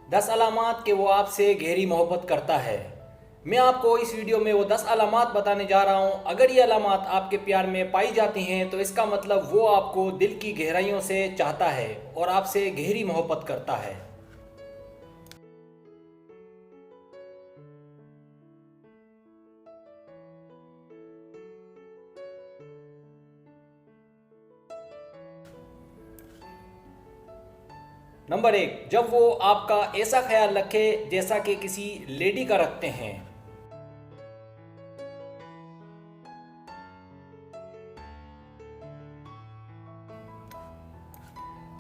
10 अलामात कि वो आपसे गहरी मोहब्बत करता है। मैं आपको इस वीडियो में वो 10 अलामात बताने जा रहा हूँ। अगर ये अलामात आपके प्यार में पाई जाती हैं तो इसका मतलब वो आपको दिल की गहराइयों से चाहता है और आपसे गहरी मोहब्बत करता है। नंबर 1, जब वो आपका ऐसा ख्याल रखे जैसा कि किसी लेडी का रखते हैं।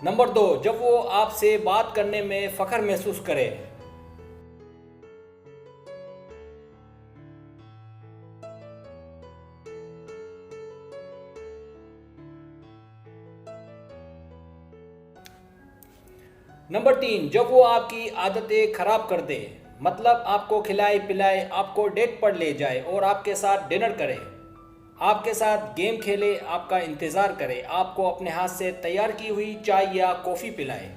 नंबर 2, जब वो आपसे बात करने में फ़ख्र महसूस करे। नंबर 3, जब वो आपकी आदतें ख़राब कर दे, मतलब आपको खिलाए पिलाए, आपको डेट पर ले जाए और आपके साथ डिनर करे, आपके साथ गेम खेले, आपका इंतज़ार करे, आपको अपने हाथ से तैयार की हुई चाय या कॉफ़ी पिलाए।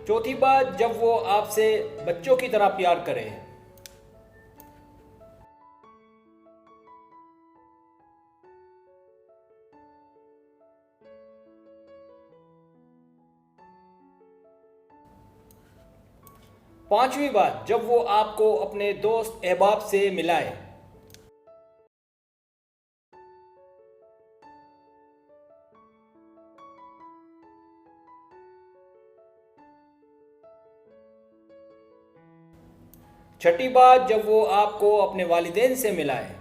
चौथी बात, जब वो आपसे बच्चों की तरह प्यार करे। पांचवी बात, जब वो आपको अपने दोस्त अहबाब से मिलाए। छठी बात, जब वो आपको अपने वालिदैन से मिलाए।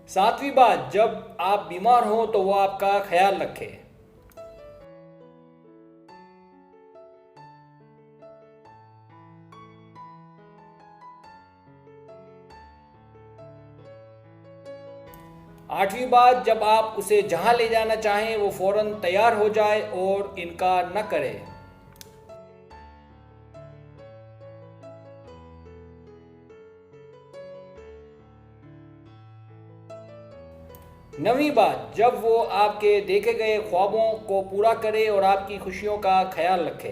सातवीं बात, जब आप बीमार हो तो वो आपका ख्याल रखे। आठवीं बात, जब आप उसे जहां ले जाना चाहें वो फौरन तैयार हो जाए और इनकार न करे। नवीं बात, जब वो आपके देखे गए ख्वाबों को पूरा करे और आपकी खुशियों का ख्याल रखे।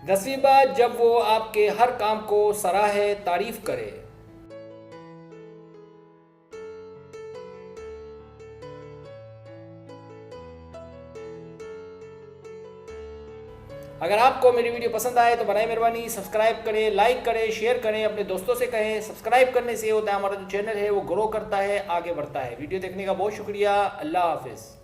दसवीं बात, जब वो आपके हर काम को सराहे, तारीफ करे। अगर आपको मेरी वीडियो पसंद आए तो बनाए मेहरबानी सब्सक्राइब करें, लाइक करें, शेयर करें, अपने दोस्तों से कहें। सब्सक्राइब करने से होता है हमारा जो चैनल है वो ग्रो करता है, आगे बढ़ता है। वीडियो देखने का बहुत शुक्रिया। अल्लाह हाफिज़।